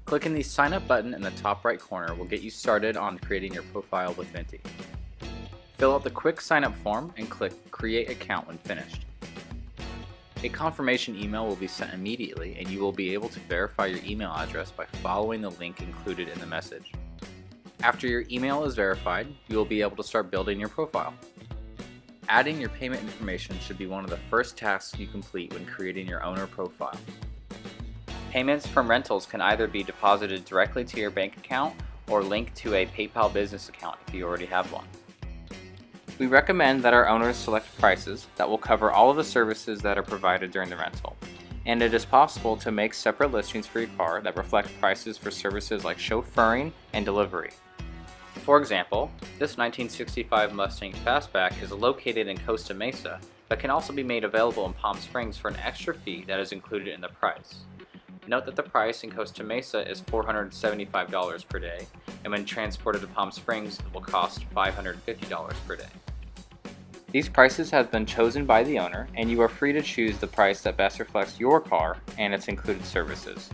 Clicking the Sign Up button in the top right corner will get you started on creating your profile with Vinty. Fill out the quick sign up form and click Create Account when finished. A confirmation email will be sent immediately, and you will be able to verify your email address by following the link included in the message. After your email is verified, you will be able to start building your profile. Adding your payment information should be one of the first tasks you complete when creating your owner profile. Payments from rentals can either be deposited directly to your bank account or linked to a PayPal business account if you already have one. We recommend that our owners select prices that will cover all of the services that are provided during the rental, and it is possible to make separate listings for your car that reflect prices for services like chauffeuring and delivery. For example, this 1965 Mustang Fastback is located in Costa Mesa, but can also be made available in Palm Springs for an extra fee that is included in the price. Note that the price in Costa Mesa is $475 per day, and when transported to Palm Springs, it will cost $550 per day. These prices have been chosen by the owner, and you are free to choose the price that best reflects your car and its included services.